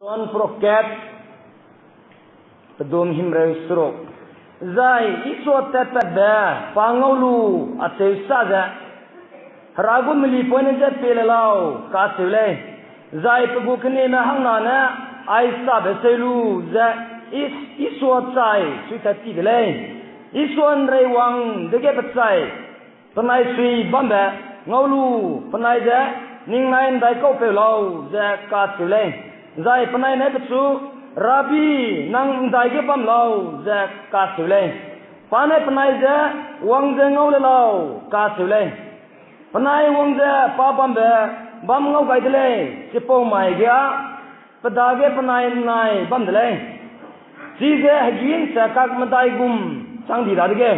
Tuan proket pedum himrei suruk zai isot tepeda pangaulu atesa za ragu mili poine je pelelau ka sele zai pegu kene na hangna na aisa beselu za isot sai suitati gele ison rewang dege petsai panai sui bamba ngaulu panai ja ningnain dai ko pelau za ka sele zai panai ne betsu Rabi nang dai ge bam lau za ka sule panai panai ja wang je ngau le lau ka sule panai wang je pa bam be bam ngau gai dele sipo mai ga pada ge panai nai bam dele ji ge hagin sa kak madai gum sang di da ge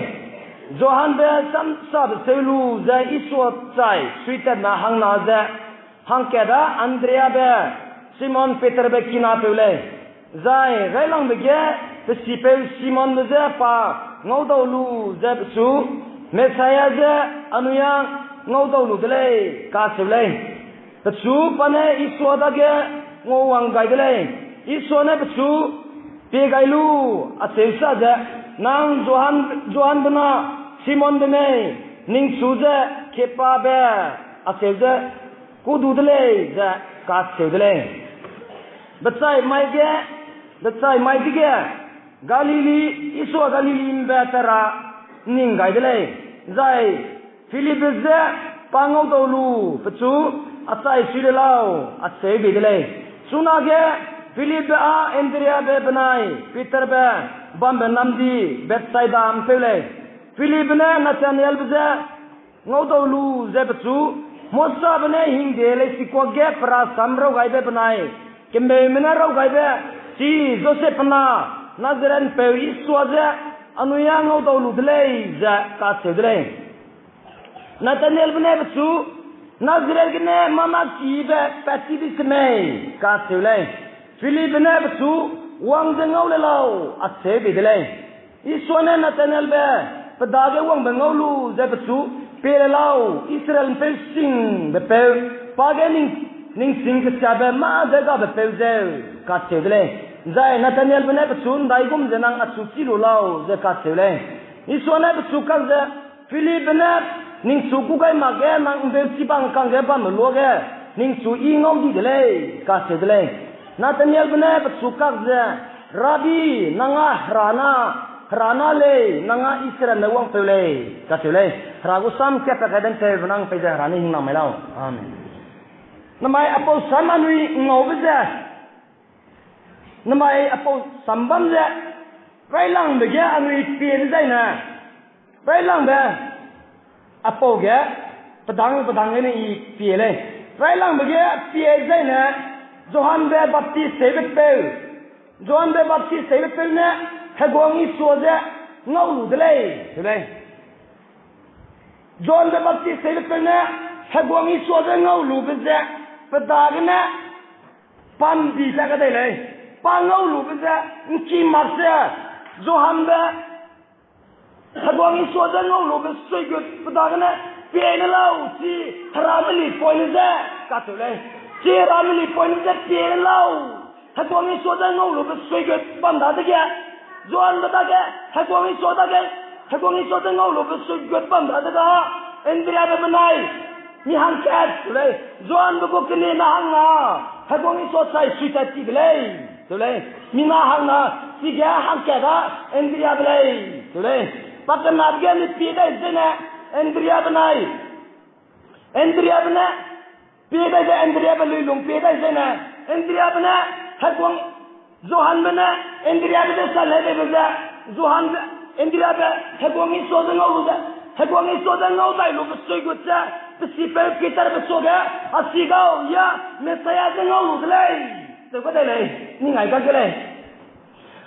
johan be sam sab selu za isot sai suita na hang na za hang ke da Andrea be Simon Peter be kina peule zai gailang bege pesipel Simon be pa ngaudau lu za su mesaya za anuyang ngaudau lu dele ka sele su pane iswa da ge ngowang gai dele iswa ne su pe gailu asesa za nang johan bena Simon bene ning su za kepa be asesa kudu dele za ka sele Betai mai dige Galili isu Galili mbetara ningai dele zai Philipse pangau dolu petu atai sidelau atsai bidele sunage Philip a Andrea be benai Peter be bambe namdi Bethsaida ampele Philip ne Nathaniel be ngau dolu ze petu Mosa bene hingdele sikoge pra samro gai be benai Kembe menarau gaibe si Joseph na Nazaren pe iswaze anuyang au dolu dlei za ka sedre Nathaniel bne besu Nazaren gne mama kibe pati disme ka sedle Philip bne besu wang ngau le lau ase bidle iswane Nathaniel be pedage wang ngau lu za besu pe lau Israel pe sing be pe pagening ning sing ke sabe ma daga be peuzel ka sedle zai Nathaniel bene besun dai gum jenang asuci lu lau ze ka sedle isone besu ka ze Philip bene ning su ku gai ma ge nang be si bang kang ge ba mo lo ge ning su i ngau di dele ka sedle Nathaniel bene besu ka ze Rabi nanga rana le nanga Israel na wang peule ka sedle ragu sam ke pa ga den te nang pe ja rani hing na mai lau amen Namai apau samanui ngau beza Namai apau sambam ze Railang bege anui pien zaina Railang be apau ge pedang ini i piele Railang bege pie zaina Johan be baptis sebet pel Johan be baptis sebet pel ne Hagwangi suaze ngau lu delay Johan be baptis sebet pel ne Hagwangi suaze ngau lu beza Pedagna pandi laga dele pangau lu beza nki marse Johanbe Hagwangi soda ngau lu be segut pedagna piene lau si ramili poinze katule si ramili poinze piene lau Hagwangi soda ngau lu be segut banda de ge Johan bedage Hagwangi soda ngau lu be segut banda de ga Andrea be benai ni hangkat le Johan buku kini na hanga Hagwangi sosai suita tigle tule mina hanga siga hangkada Andrea ble tule pakan abge ni pida zena Andrea bne pida de Andrea ble lung pida zena Andrea bne Hagwang Johan bne Andrea bne sale beza Johan Andrea be Hagwangi soda ngau dai lu besugutsa Pesipel Peter besoga asigau ya mesaya ngau lei tu ko dai ni ngai ka gele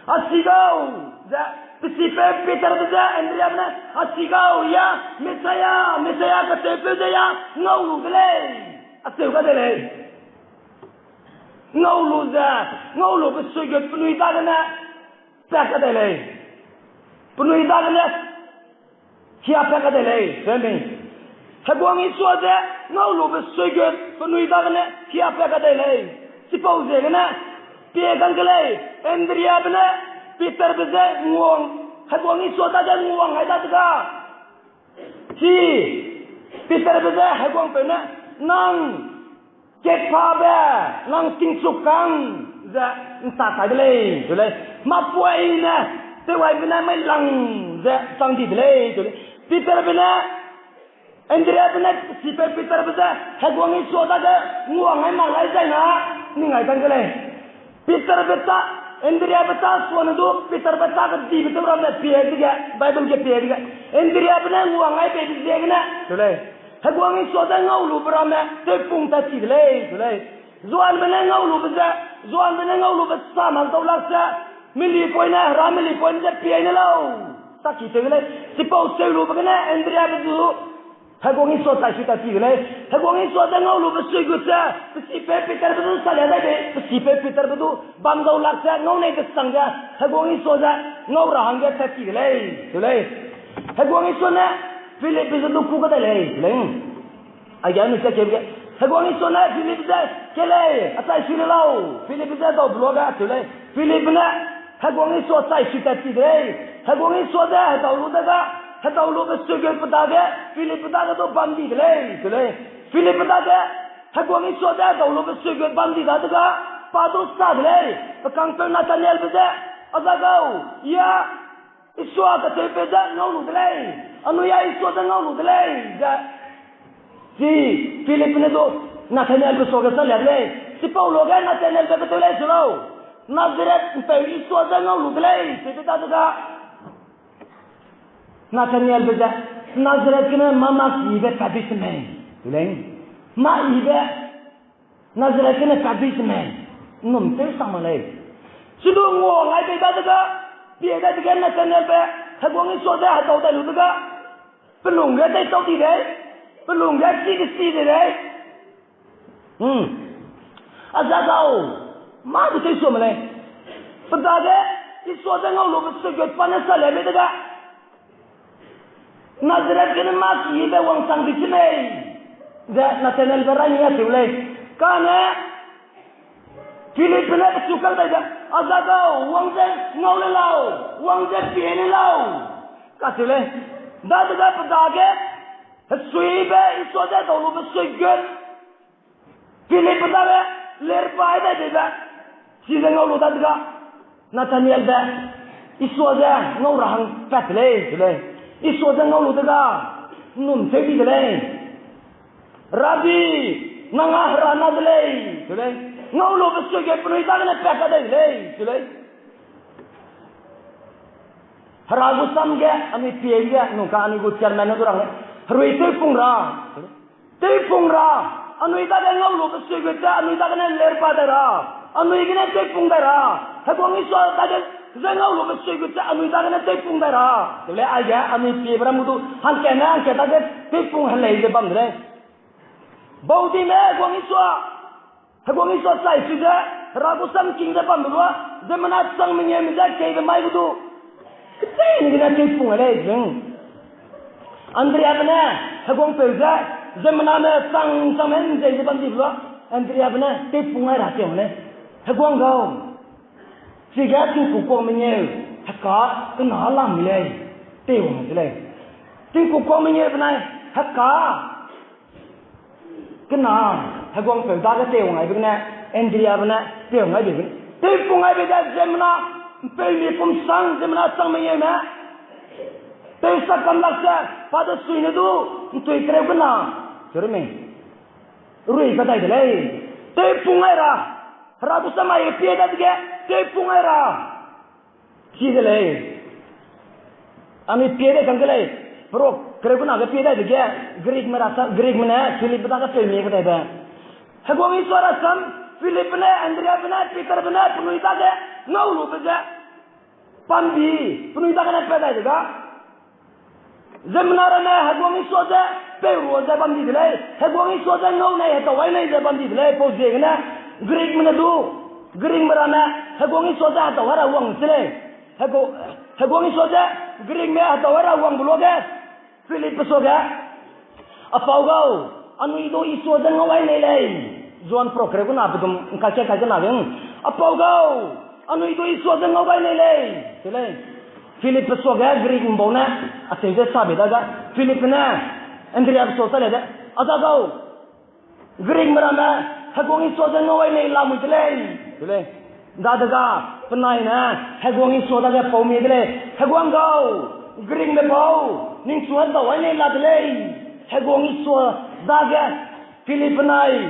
asigau ja pesipel Peter beja Andrea bna asigau ya mesaya ka tepe de ya ngau lei asu ka dai ngau lu besugut penui dagana ta ka dai penui dagana siapa ka dai semi Hagwangi suaze ngau lu be segut penui dagane siapa ka dai suppose gana piagan kelai Andrea bena Peter beza nguang hagwang iso tada nguang hai tada si Peter beza hagwang pena nang cek pa ba nang ting sukang za entah tak kelai tu leh mapuai na tewai bena mai lang za sang di kelai tu leh Peter bena Andrea bena si Peter beza hagwang iso tada nguang hai malai zai na ni ngai kan kelai Peter beta Andrea beta suanu tu Peter beta kerja betul ramai pihak juga Bible ke pihak juga Andrea bena nguang ai pihak juga kena tu leh hagwang iso tada ngau lu beramai tepung tadi kelai tu leh Zuan bena ngau lu beza Zuan bena ngau lu beza mantau laksa mili poina ramili poina pihak ni lau tak kita kelai sipau selu begana Andrea betu hagwang iso tak kita kelai hagwang iso tada ngau lu beza gutsa si Peter betu salah dah si Peter betu bangau laksa ngau naik ke sangga hagwang iso dah ngau rahang dia tak kelai tu leh hagwang iso na Philip betu tu kata leh leh ayah ni saya cakap hagwang iso na Philip betu kelai atai sini lau Philip betu tahu bloga tu leh Philip na hagwang iso atai kita kelai hagwang iso dah tahu lu dah tahu lu besugai petaga Philip petaga tu bandi kelai tu leh Philip petaga hagwang iso dah tahu lu besugai bandi dah tu padu sah kelai kang tu Nathaniel betu azagau ya iso kata betu ngau lu kelai anu ya iso dah ngau lu kelai si Philip ni tu Nathaniel besu ke salah kelai si Paulo kan Nathaniel betu kelai sulau Nazaret pe iso dah ngau lu kelai si betu tu Nathaniel betu Nazaret kena mama ibe kabis men kelai ma ibe Nazaret kena kabis men num te sama leh sudu nguang ai betu tu dia dah dengan Nathaniel pe hagwang iso dah tahu dah lu tu pelung dia dah tahu tidak pelung dia si deh azagau ma tu iso malai petaga iso dah ngau lu besugai panas salah betu ka Nazaret kena mati ibe wang sang di sini dah Nathaniel berani ya boleh karena Philip benar bercukar dah azagau wang dah ngau lelau wang dah pian lelau kasih leh dah tu dah petaga suibe iso dah tahu lu besugai Philip petaga lerpai dah dia si ngau lu dah tu Nathaniel dah iso dah ngau rahang pat leh iso dah ngau lu dah num jadi leh Rabi nangah rana leh ngau lu besugai penuh dah kena pat dah leh Haragu samge ami piega nuka ani gu chairman orang hrui tepung ra anu ida da ngau lu besugai dah anu ida kena lerpa dah anu igina tepung dah hagwang iso tada zangau lu besugai dah anu ida kena tepung dah le aja ami piebra mutu han kena tada tepung halai de bam re baudi me hagwang iso sai sudah ragu sam king da bam dua zamana sang menyem da kai de mai gudu Kita ni kena tepung ada jeng. Andrea bena hagwang peza zamana me sang men jadi bandi bla Andrea bena tepung ada tiang le hagwang gau siga tu kukong menye hakka kena lam le tepung le tu kukong menye bena hakka kena hagwang peza ke tepung ai bena Andrea bena tepung ai bena tepung ai bena zamana Peli pun sang zemana sang menyema. Pesa kamlaksa pada suinu tu itu ikre kena. Cermin. Rui kata itu leh. Tepung era. Rabu sama ipi ada tiga. Tepung era. Ciri leh. Ami piada kan leh. Pro kere kena ke piada tiga. Greek mana Philip benda ke peli kata itu. Hagwang iswara sam Philip benda Andrea benda Peter benda penuh itu ke. Ngau lu beja pandi penuh tak kena pada juga zemnarana hagwang isoda peru za pandi dilai hagwang isoda ngau nai atau wai nai za pandi dilai pos je kena Greek mana tu Greek berana hagwang isoda atau wara uang sile hagwang isoda Greek me atau wara uang buloga Philip pesoga apa anu itu isoda ngau wai nai lai Zuan pro kere kuna betum kaca nak yang apau gau anu itu isu ada ngau bai lele sele Philip soga Greek mbona atenge sabe daga Philip na Andrea sota leda ada gau Greek marama hagong isu ada ngau bai lele lamu tele sele daga penai na hagong isu daga pau mi tele hagong gau Greek me pau ning suan da bai lele la tele hagong isu daga Philip nai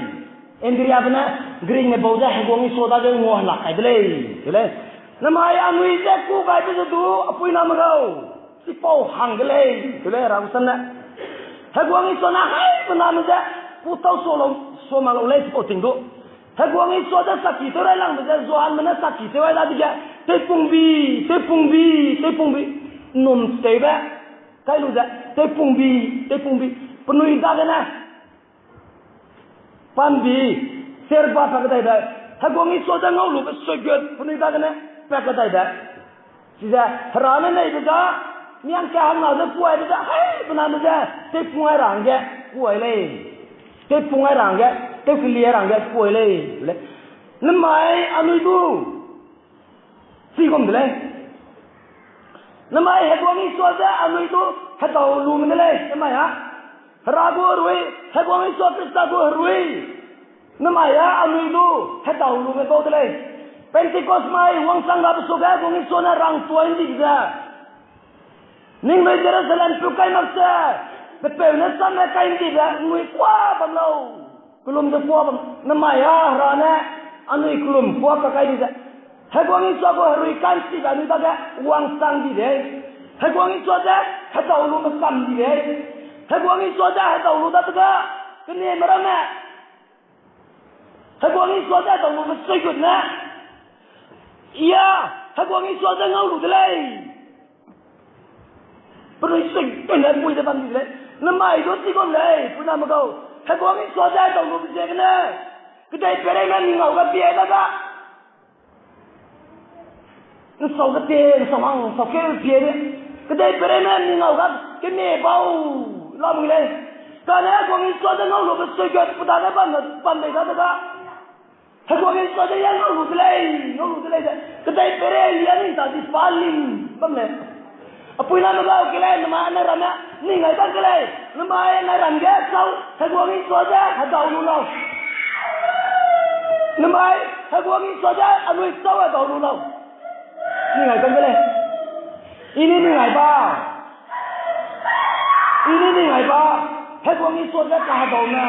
Andrea bana Greek me pau da hagong isu daga ngo la kai tele sele namaya anui je ku bai bi du apui nam gau si pau hang gele tule ram san na hagwang i sona hai bana me je pu tau so lo so ma lo le po ting do hagwang i so da sakki to rai lang je zo an mana sakki te wai la di ja te pung bi num te ba kai lu ja te pung bi penui da ga na pan bi ser ba pa ga dai da hagwang i so da ngau lu ba so good penui da ga na Pekata ida, sisa rana na ida, ni ang kaya ang ada puai ida, hey, benar benar, te pungai rangga, puai le, te pungai rangga, te clear rangga, puai le, namai anu itu, si kom dile, namai hegwangi suada anu itu, hetau lu menile, namai ha, ragu rui, hegwangi suada ragu rui, namai ha anu itu, hetau lu menile dile. Pentecost mai wang sangga besoga gongi sona rang tuain digza ning me Jerusalem pukai maksa bepe na sama kain digza ngui kwa bamlau kulum de kwa bam namaya rana anu kulum kwa pakai digza hagwangi sogo hrui kan si ga ni daga wang sang di de hagwangi soda hatau lu makam di de hagwangi soda hatau lu daga kene marama hagwangi soda hatau lu besogut na iya, hagwang isu ada ngau lu delay. Perlu iseng kena pui depan delay. Nama itu tikon delay, puna magau. Hagwang isu ada tau lu bisa kena. Kedai perengan ngau ka biaya daga. Nsau ka tiang, sawang, sakel biaya. Kedai perengan ngau ka kene bau. Lam ngilai. Karena hagwang isu ada ngau lu besogat putana pandai daga. Hagwang isu ada yang ngau lu delay. Kedai perel yang tadi paling bamne. Apa yang nama kau kelai nama anak rana ni ngai bang kelai nama anak rangga kau hagwang itu aja hadau lulau. Nama hagwang itu aja anu itu hadau lulau. Ni ngai bang kelai. Ini ni ngai bang. Ini ni ngai bang. Hagwang itu aja hadau na.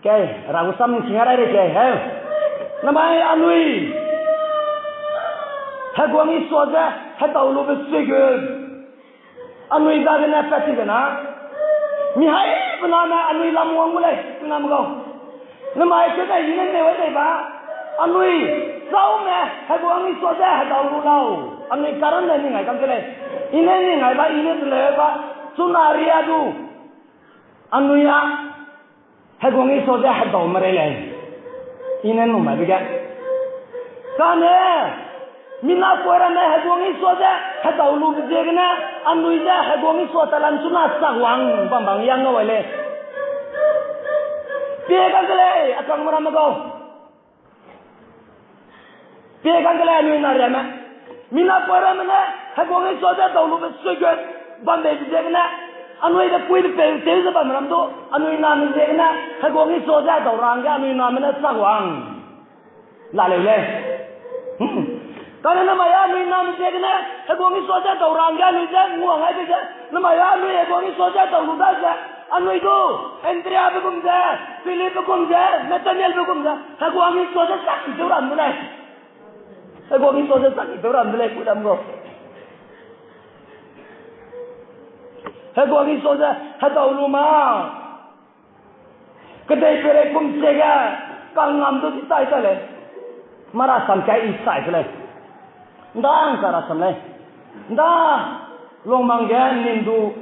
Okay, ragu sam singarai deh hey. Namai anui. Hagwang isu aja, hatau lu bersegud. Anui dah kena pasti kena. Mihai benana anui lamuang mulai, kenapa kau? Namai kita ini newa deba. Anui, kau meh hagwang isu aja hatau lu lau. Anui karan dah ni ngai kam kele. Ini ni ngai ba, ini terleba. Sunaria tu. Anui ya. Hagwang isu aja hadau merelai. Ini numai begitu. Karena mina kuara na hagwang isu aja hadau lu begitu anu ija hagwang isu talan sunat sahwang bambang yang ngawale. Piakan kele akang meramagau. Piakan kele anu inarama. Mina kuara mana hagwang isu aja hadau lu begitu bambang begitu anu ida kuih pel tel sebab meram tu anu ina menjadi na hagwang isu aja hadau rangga anu ina mana sahwang. Lalu le. Karena nama ya anu ina menjadi na hagwang isu aja hadau rangga anu ija nguang aja je. Nama ya anu hagwang isu aja hadau luda je. Anu itu Andrea bekum je, Philip bekum je, Nathaniel bekum je. Hagwang isu aja sakit orang mulai. Hagwang isu aja sakit orang mulai kudam go. Hagwang isu aja hadau luma. Kedai perek pun jaga kang ngam tu kita itu le. Marasam kai isai itu le. Ndang sarasam le. Ndang long mangga nindu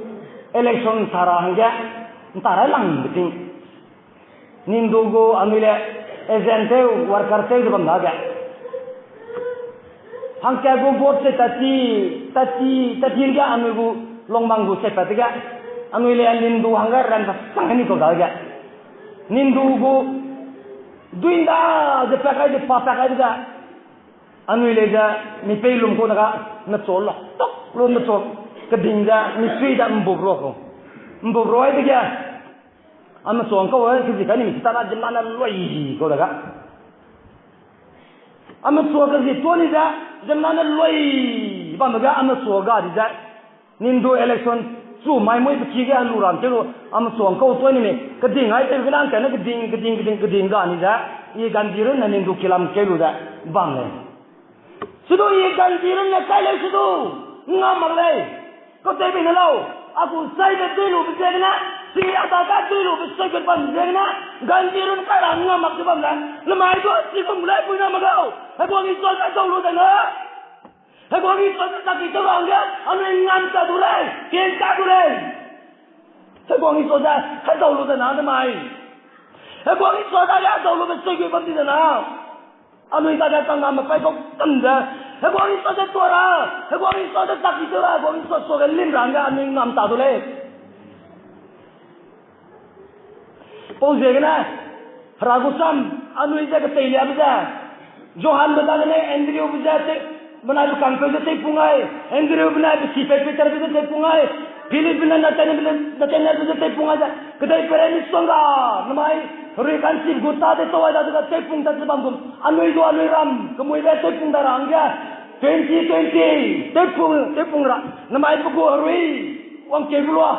election sarahangga. Ntara lang beting. Nindu go amile agente worker te itu bangga. Hangka go vote se tati ga amigu long manggu se patiga. anui le nindu hanggar ran sang ni ko ga ga nindu go duinda de pakai de pa pakai ga anui le ga mi pelum ko na chol lo tok lo na chol ka dinga mi sui da mbobro ko mbobro ai ga ama chong ko wa ki ka ni ta na jimna na loi ko ga ama so ka ji to ni da jimna na loi ba ma ga ama so ga di da nindu election su mai moi ki ga lu ram che lo ama chong ko to ni me ka ding ai te ga nan ka na ka ding ga ni da ye gan ji ro na nindu kilam ke lu da bang le sudo ye gan ji ro na kai le sudo ngam le ko te bi na lo aku sai de dulu bi na si ada ka dulu bi sai ke ban na gan ji ro ka ra ngam mak bam la le mai ko si ko mulai pu na ma ga ha ko ni so ka so lu da na ha ko ni so ka ki to ang ga anu ngam ta du le ke ka du le ha ko ni so da ka so lu da na da mai ha ko ni so da ya so lu bi sai ke ban da na anu ta da ka ngam ma pai ko tan da ha ko ni so da to ra ha ko ni so da ta ki to ra ko ni so ga lim rang ga anu ngam ta du le po je ga na ragusam anu ida ka te ya ba johan bata ne andrew bujate bana du kan pe te pungai andrew bana bi si pe ter bi te pungai philip bana na te te pungai da kedai pere ni songa namai ri kan si guta de to da te pung ta bam gum anu ram kemui da te pung da rang ya 2020 te pung ra namai buku ri wang ke bulwa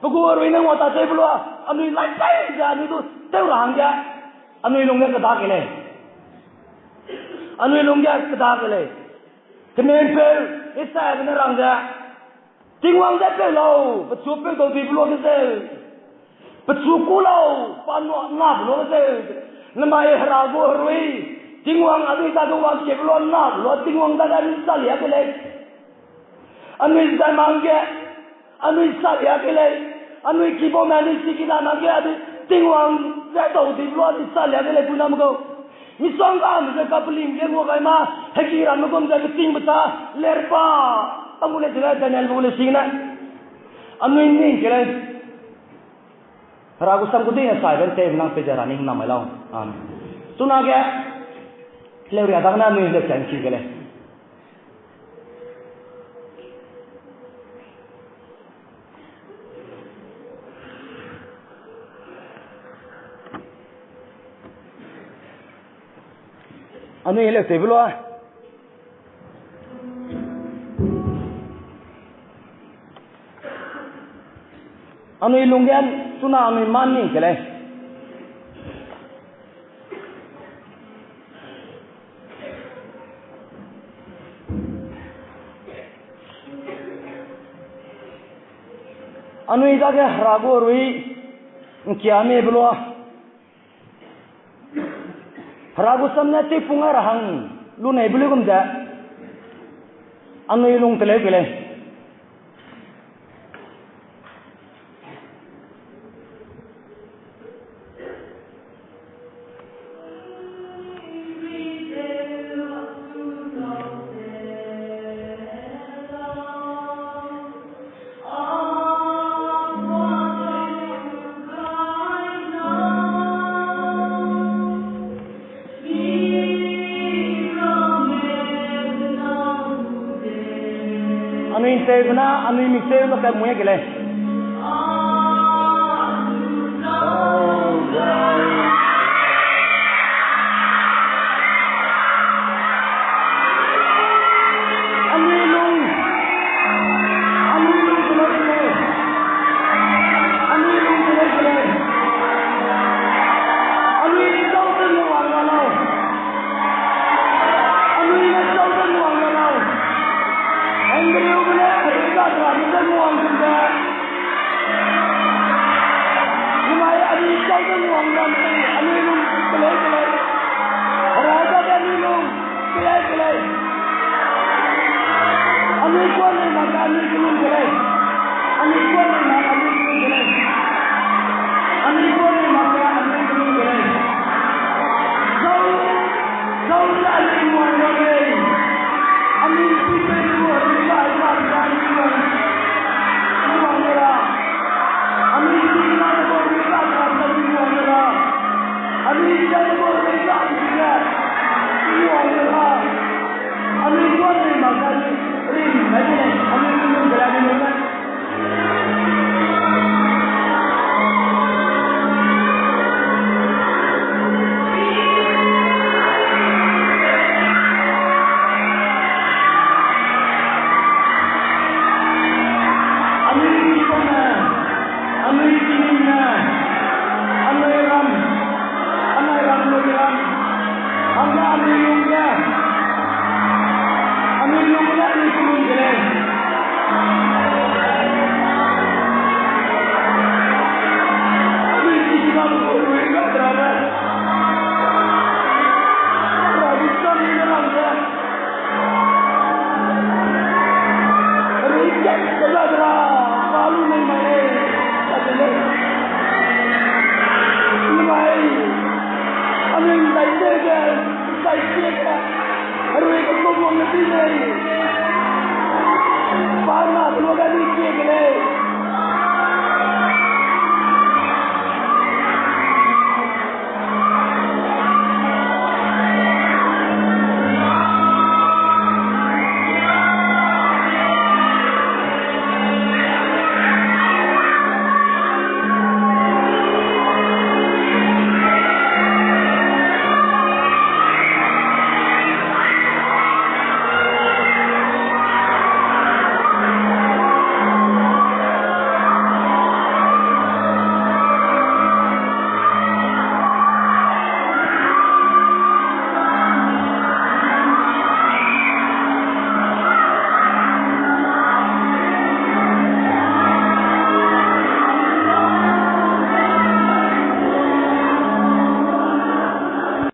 buku ri na wa ta te bulwa anu lai tai ja anu tu te rang ya anu long ne ka da ke le anu long ya ka da ke le kemen pe isa ne rang ja tingwang da pe lo pa chu pe do bi bulwa ke se pa chu ku lo pa no na bulwa ke se namai hra go ri tingwang anu ta do wa ke bulwa na lo tingwang da ni sa ya ke le anu da mang ke anu sa ya ke le anu ki bo ma ni si ki na ma ke adu tingwang da do di bulwa ni sa ya ke le pu na mo go mi song ga mi ka plim ge ngo ga ma he ki ram ko ga ting ba ler pa tamule jira danel bole singna anu ni ke le ragu sam ku de sa ben te nang pe jara ni na ma lao tuna ge le ri adang na mi le chan chi ke le anu ile te bulwa anu ilungyan tuna anu manning ke le anu ida ke rago rui kiame bulwa ragu samna te punga rahang lu nei bulu gum da anu ilung tele bele anu mi se lo ka muye gele Andrew, नहीं पाना स्लोगन ही किए गए